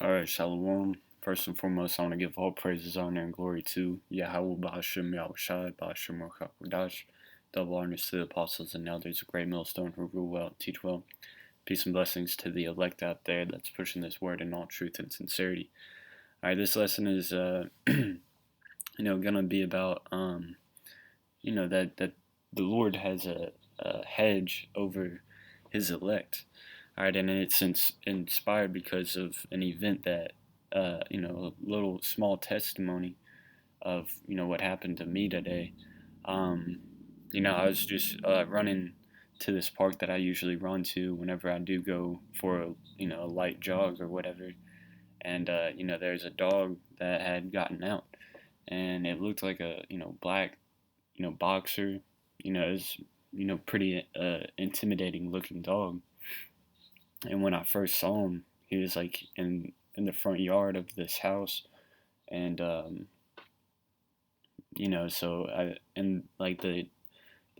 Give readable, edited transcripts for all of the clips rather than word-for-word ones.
All right, Shalom. First and foremost, I want to give all praises, honor, and glory to Yahweh Ba'ashem Yahushai Ba'ashem Ruach double honors to the apostles and elders, a great millstone who rule well, teach well. Peace and blessings to the elect out there that's pushing this word in all truth and sincerity. All right, this lesson is, gonna be about, that the Lord has a hedge over His elect. All right, and it's inspired because of an event that, a little small testimony of, what happened to me today. Um, I was just running to this park that I usually run to whenever I do go for a light jog or whatever. And, there's a dog that had gotten out, and it looked like a, black, boxer. It was, pretty intimidating looking dog. And when I first saw him, he was like in the front yard of this house, and so I and like the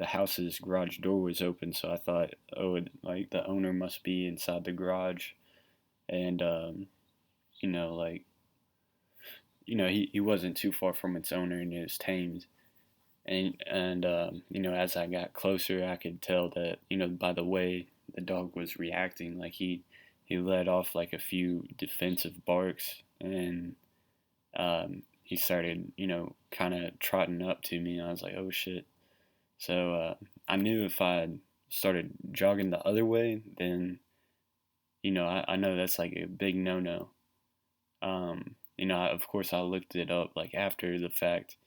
house's garage door was open, so I thought, oh, like the owner must be inside the garage, and like he wasn't too far from its owner, and it was tamed. And as I got closer, I could tell that by the way the dog was reacting, like he let off like a few defensive barks, and he started kind of trotting up to me, and I was like, oh shit. So I knew if I started jogging the other way, then I know that's like a big no-no. Of course I looked it up like after the fact,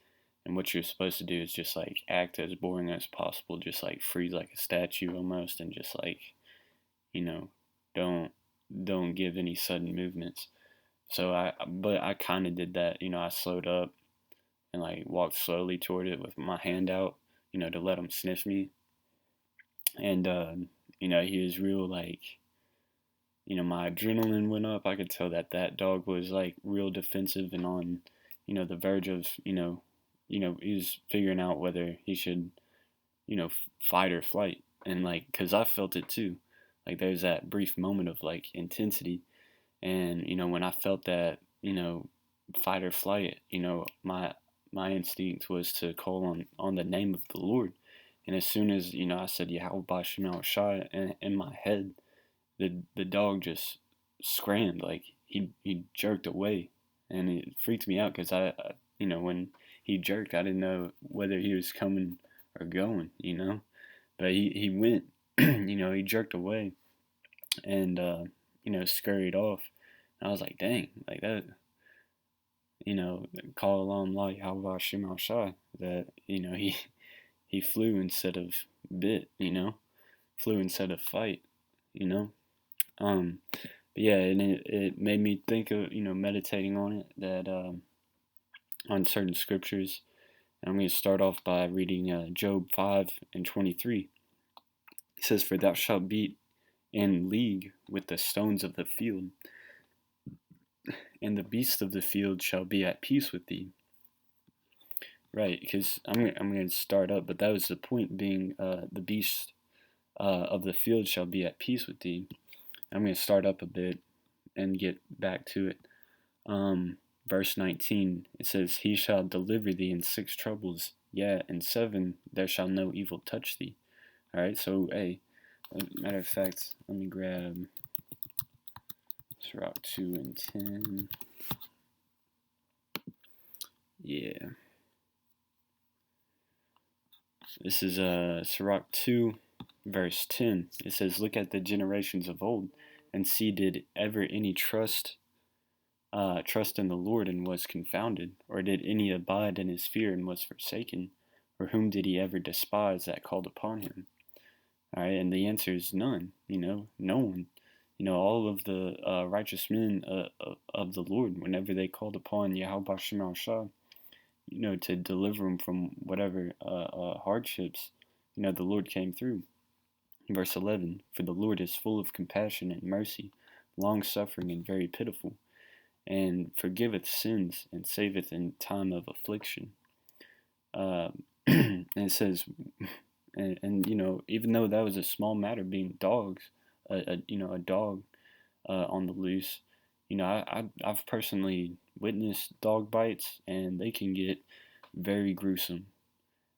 and what you're supposed to do is just like act as boring as possible, just like freeze like a statue almost, and just like you know, don't don't give any sudden movements. But I kind of did that. I slowed up and like walked slowly toward it with my hand out, to let him sniff me. And he was real like, my adrenaline went up. I could tell that that dog was like real defensive and on, the verge of, he was figuring out whether he should, fight or flight. And like, cause I felt it too. Like there's that brief moment of like intensity. And, when I felt that, fight or flight, my instinct was to call on the name of the Lord. And as soon as, I said Yahweh Bashim Shai in my head, the dog just scrammed, like he jerked away. And it freaked me out because when he jerked, I didn't know whether he was coming or going. But he went, he jerked away and, scurried off. And I was like, dang, like that, call along like how about Shimal Shah that, he flew instead of bit, flew instead of fight, you know. But yeah, and it made me think of, meditating on it, that on certain scriptures. And I'm going to start off by reading Job 5 and 23. It says, for thou shalt beat in league with the stones of the field, and the beasts of the field shall be at peace with thee. Right, because I'm going to start up, but that was the point, being the beasts of the field shall be at peace with thee. I'm going to start up a bit and get back to it. Verse 19, it says, he shall deliver thee in 6 troubles, yeah, in 7 there shall no evil touch thee. Alright, so, hey, matter of fact, let me grab Sirach 2 and 10. Yeah. This is Sirach 2, verse 10. It says, look at the generations of old, and see did ever any trust in the Lord and was confounded? Or did any abide in his fear and was forsaken? Or whom did he ever despise that called upon him? All right, and the answer is none. No one. All of the righteous men of the Lord, whenever they called upon Yahweh Shema Shah, to deliver them from whatever hardships, the Lord came through. Verse 11, for the Lord is full of compassion and mercy, long suffering and very pitiful, and forgiveth sins and saveth in time of affliction. And it says, and even though that was a small matter, being dogs, a dog on the loose, I've personally witnessed dog bites, and they can get very gruesome.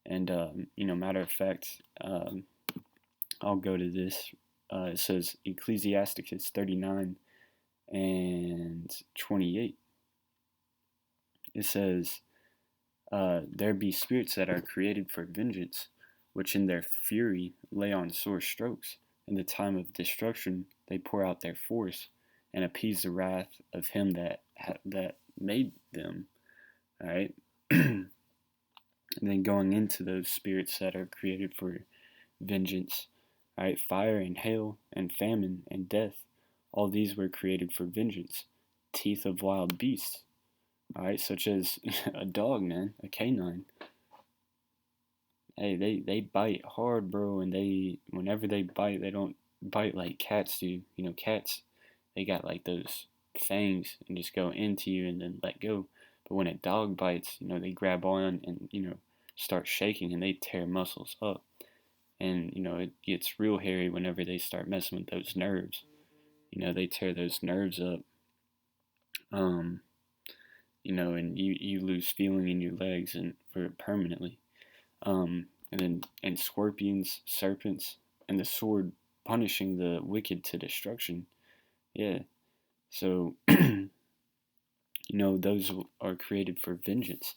And matter of fact, I'll go to this. It says Ecclesiasticus 39 and 28. It says, there be spirits that are created for vengeance, which in their fury lay on sore strokes. In the time of destruction they pour out their force, and appease the wrath of him that made them. All right. And then going into those spirits that are created for vengeance. All right, fire and hail and famine and death, all these were created for vengeance. Teeth of wild beasts, all right, such as a dog, man, a canine. Hey, they bite hard, bro, and whenever they bite, they don't bite like cats do. Cats, they got like those fangs and just go into you and then let go. But when a dog bites, they grab on and start shaking, and they tear muscles up. And it gets real hairy whenever they start messing with those nerves. They tear those nerves up. Um, and you lose feeling in your legs and for permanently. And scorpions, serpents, and the sword punishing the wicked to destruction. Yeah. So those are created for vengeance.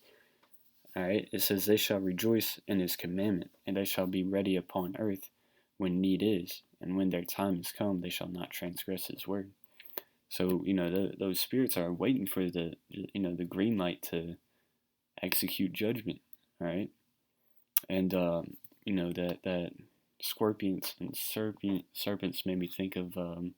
All right. It says they shall rejoice in his commandment, and they shall be ready upon earth when need is, and when their time is come, they shall not transgress his word. So those spirits are waiting for the green light to execute judgment. All right. And that scorpions and serpents made me think of um,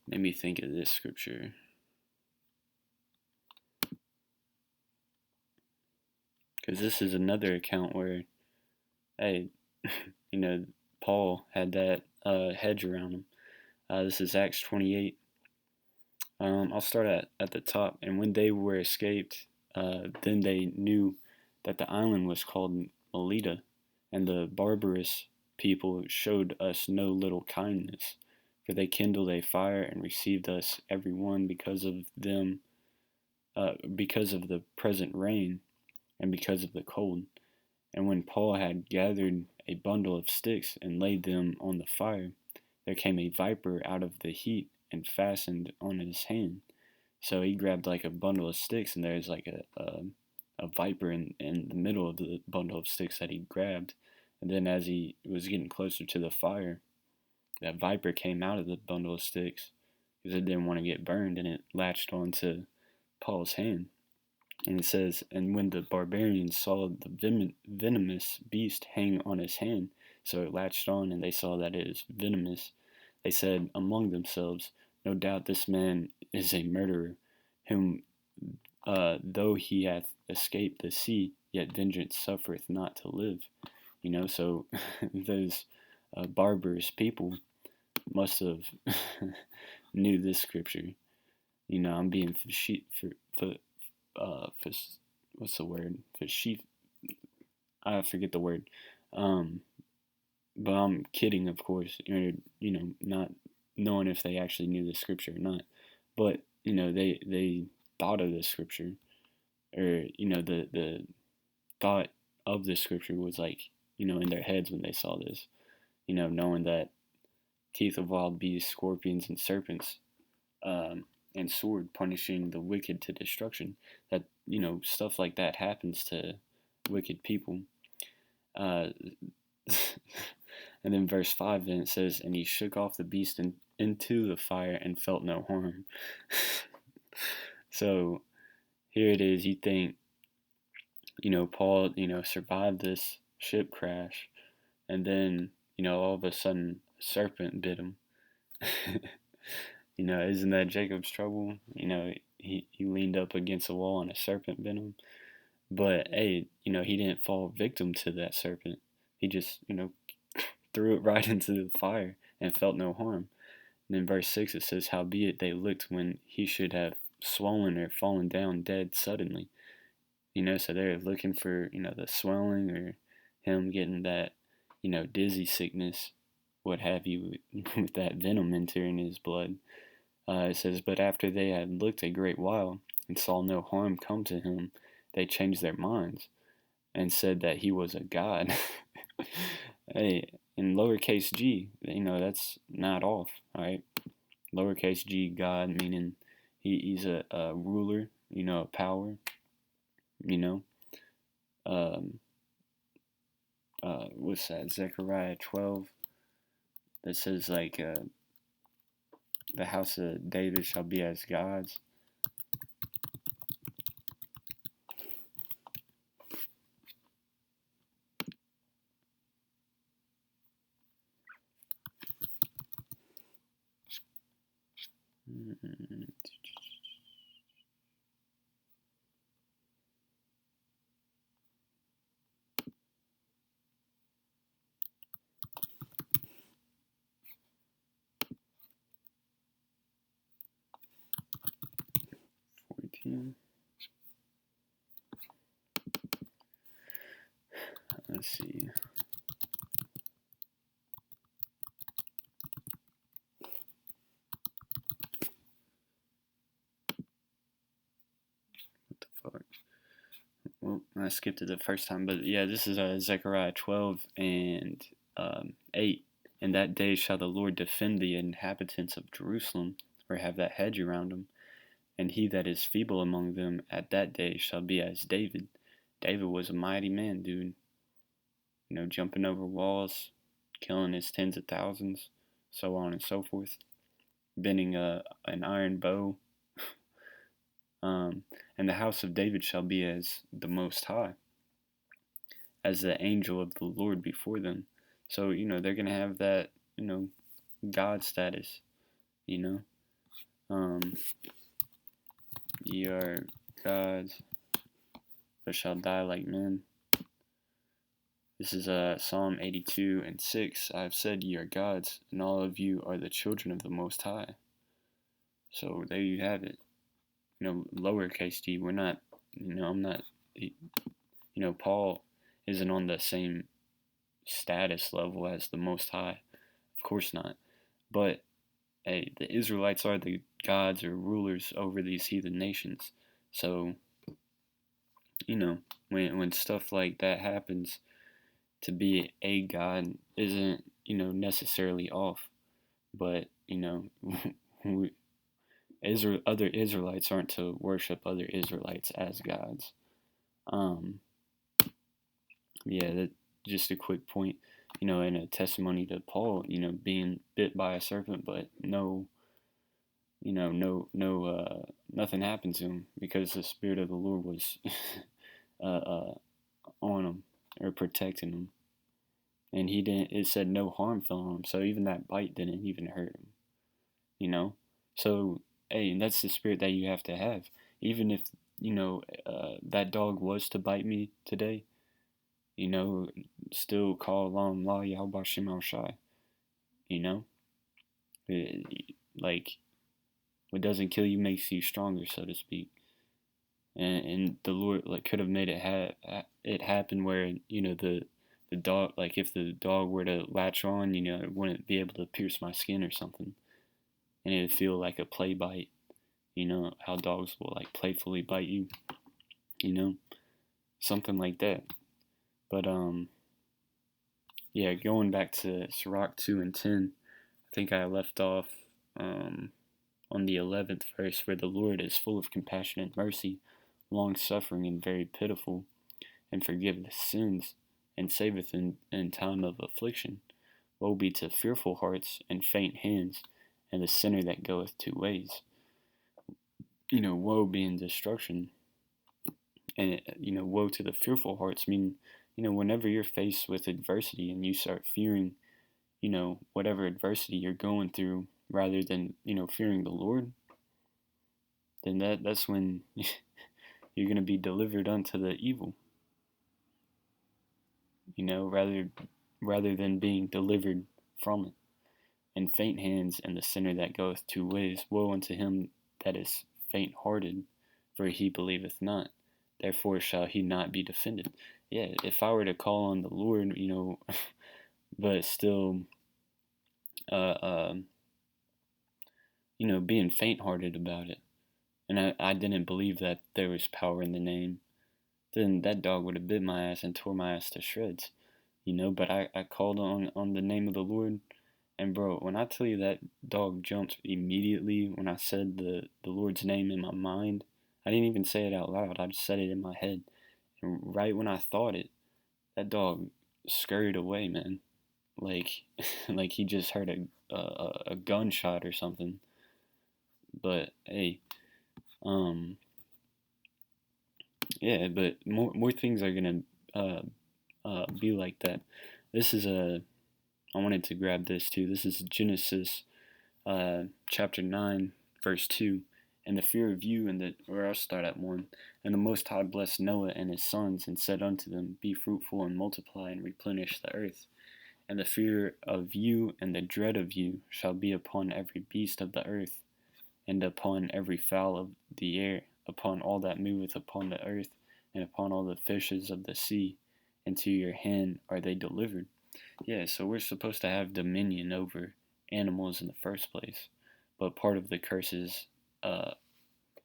made me think of this scripture, because this is another account where, hey, Paul had that hedge around him. This is Acts 28. I'll start at the top. And when they were escaped, then they knew that the island was called Melita, and the barbarous people showed us no little kindness, for they kindled a fire and received us every one because of the present rain, and because of the cold. And when Paul had gathered a bundle of sticks and laid them on the fire, there came a viper out of the heat and fastened on his hand. So he grabbed like a bundle of sticks, and there's like a viper in the middle of the bundle of sticks that he grabbed. And then as he was getting closer to the fire, that viper came out of the bundle of sticks because it didn't want to get burned, and it latched onto Paul's hand. And it says, and when the barbarians saw the venomous beast hang on his hand, so it latched on, and they saw that it is venomous, they said among themselves, no doubt this man is a murderer, whom though he hath escaped the sea, yet vengeance suffereth not to live. So those barbarous people must have knew this scripture. I'm being what's the word? I forget the word. But I'm kidding, of course. Not knowing if they actually knew the scripture or not. But they thought of the scripture, or the thought of the scripture was like in their heads when they saw this. Knowing that teeth of wild beasts, scorpions, and serpents, and sword punishing the wicked to destruction. That stuff like that happens to wicked people. Uh, and then verse 5, then it says, and he shook off the beast into the fire and felt no harm. So here it is. You think Paul survived this ship crash, and then all of a sudden a serpent bit him. Isn't that Jacob's trouble? He leaned up against a wall and a serpent bit him. But hey, he didn't fall victim to that serpent. He just, threw it right into the fire and felt no harm. And in verse 6 it says, howbeit they looked when he should have swollen or fallen down dead suddenly. So they're looking for, the swelling or him getting that, dizzy sickness, what have you, with that venom entering his blood. It says, but after they had looked a great while and saw no harm come to him, they changed their minds and said that he was a god. Hey, in lowercase g, that's not off, all right? Lowercase g, God, meaning he's a ruler, a power, you know. Um, what's that? Zechariah 12, that says, like, the house of David shall be as God's. Mm, 14. Let's see. What the fuck? Well, I skipped it the first time, but yeah, this is Zechariah 12 and 8. In that day shall the Lord defend the inhabitants of Jerusalem, or have that hedge around them. And he that is feeble among them at that day shall be as David. David was a mighty man, dude. Jumping over walls, killing his tens of thousands, so on and so forth. Bending an iron bow. And the house of David shall be as the Most High, as the angel of the Lord before them. So, they're going to have that, God status, you know. Ye are gods, but shall die like men. This is Psalm 82 and 6. I have said ye are gods, and all of you are the children of the Most High. So there you have it. Lowercase g, we're not, I'm not, Paul isn't on the same status level as the Most High. Of course not. But, hey, the Israelites are the gods or rulers over these heathen nations. So, when stuff like that happens, to be a god isn't, necessarily off. But, other Israelites aren't to worship other Israelites as gods. Yeah, that just a quick point. In a testimony to Paul, being bit by a serpent, but nothing happened to him because the Spirit of the Lord was on him or protecting him, and he didn't. It said no harm fell on him, so even that bite didn't even hurt him. So hey, and that's the spirit that you have to have, even if that dog was to bite me today. Still call Lam La Yahweh Shemel Shai. You know, like what doesn't kill you makes you stronger, so to speak. And the Lord could have made it happen where the dog, like if the dog were to latch on, it wouldn't be able to pierce my skin or something, and it'd feel like a play bite. How dogs will playfully bite you. Something like that. But yeah, going back to Sirach 2 and 10, I think I left off on the 11th verse, where the Lord is full of compassion and mercy, long-suffering and very pitiful, and forgiveth sins, and saveth in time of affliction. Woe be to fearful hearts and faint hands, and the sinner that goeth two ways. Woe being destruction, and woe to the fearful hearts, meaning, whenever you're faced with adversity and you start fearing, whatever adversity you're going through, rather than, fearing the Lord, then that's when you're going to be delivered unto the evil, rather than being delivered from it. And faint hands and the sinner that goeth two ways, woe unto him that is faint-hearted, for he believeth not, therefore shall he not be defended. Yeah, if I were to call on the Lord, but still, uh, um, being faint-hearted about it, and I didn't believe that there was power in the name, then that dog would have bit my ass and tore my ass to shreds. But I called on the name of the Lord, and bro, when I tell you that dog jumped immediately when I said the Lord's name in my mind, I didn't even say it out loud. I just said it in my head. And right when I thought it, that dog scurried away, man. Like, like he just heard a gunshot or something. But hey, um, yeah. But more things are gonna be like that. This is I wanted to grab this too. This is Genesis chapter 9, verse 2. And the fear of you, or I'll start at 1. And the Most High blessed Noah and his sons, and said unto them, Be fruitful and multiply and replenish the earth. And the fear of you and the dread of you shall be upon every beast of the earth, and upon every fowl of the air, upon all that moveth upon the earth, and upon all the fishes of the sea. Into your hand are they delivered. Yeah, so we're supposed to have dominion over animals in the first place, but part of the curses, uh,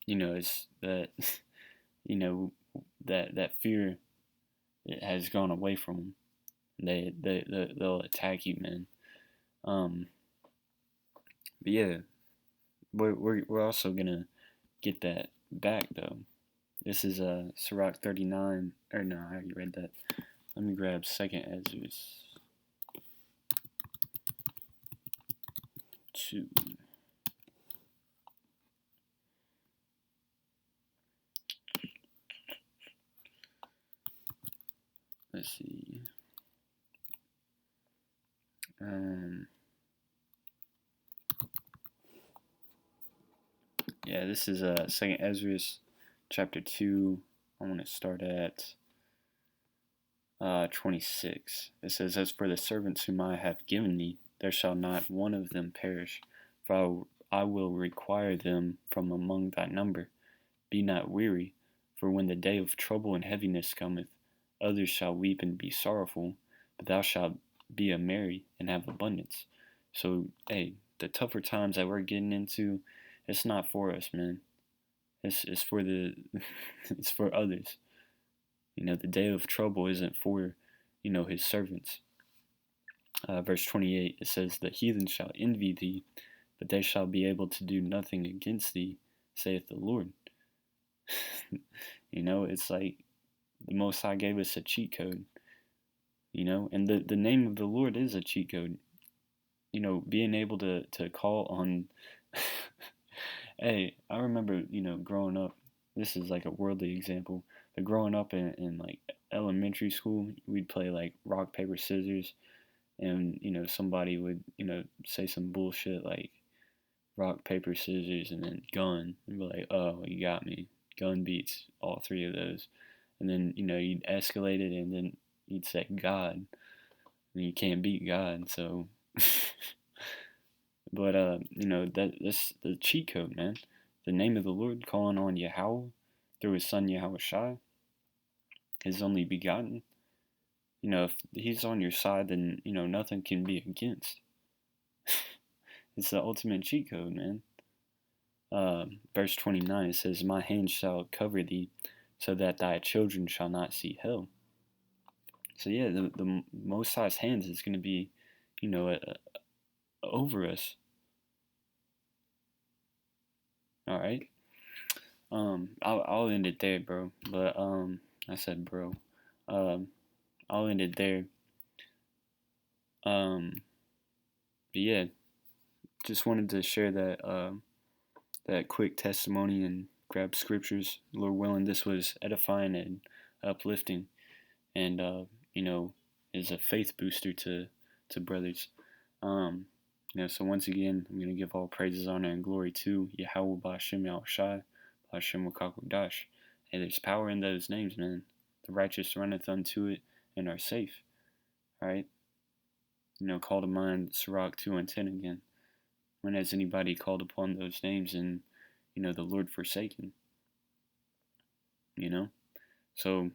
is that, you know, that fear has gone away from them. They'll attack you, man. Um, but yeah, we're also gonna get that back though. This is Sirach 39. Or no, I already read that. Let me grab second Ezra's 2. Let's see. Yeah, this is second Ezra's chapter 2. I want to start at 26. It says, As for the servants whom I have given thee, there shall not one of them perish, for I will require them from among thy number. Be not weary, for when the day of trouble and heaviness cometh, others shall weep and be sorrowful, but thou shalt be a merry and have abundance. So, hey, the tougher times that we're getting into, it's not for us, man. It's for it's for others. The day of trouble isn't for, his servants. Verse 28, it says, The heathen shall envy thee, but they shall be able to do nothing against thee, saith the Lord. It's like the Most High gave us a cheat code, and the name of the Lord is a cheat code. Being able to call on. Hey, I remember, growing up, this is like a worldly example, but growing up in like elementary school, we'd play like rock, paper, scissors, and, somebody would, say some bullshit like rock, paper, scissors, and then gun, and be like, oh, you got me. Gun beats all three of those. And then, you'd escalate it, and then you'd say God, and you can't beat God, so. But that's the cheat code, man. The name of the Lord, calling on Yahweh through His Son Yahweh Shai, His only begotten. If He's on your side, then nothing can be against. It's the ultimate cheat code, man. Verse 29, it says, My hand shall cover thee, so that thy children shall not see hell. So yeah, the Most High's hands is going to be, over us. All right. I'll end it there, bro. But I said, bro. I'll end it there. But yeah, just wanted to share that quick testimony and grab scriptures. Lord willing, this was edifying and uplifting, and is a faith booster to brothers. So once again, I'm gonna give all praises, honor, and glory to Yahweh Ba'Shem Yahushai, Ba'Shem Wakakodash. Hey, there's power in those names, man. The righteous runneth unto it and are safe. All right. Call to mind Sirach 2:10 again. When has anybody called upon those names and, the Lord forsaken? So,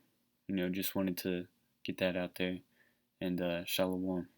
just wanted to get that out there, and shalom.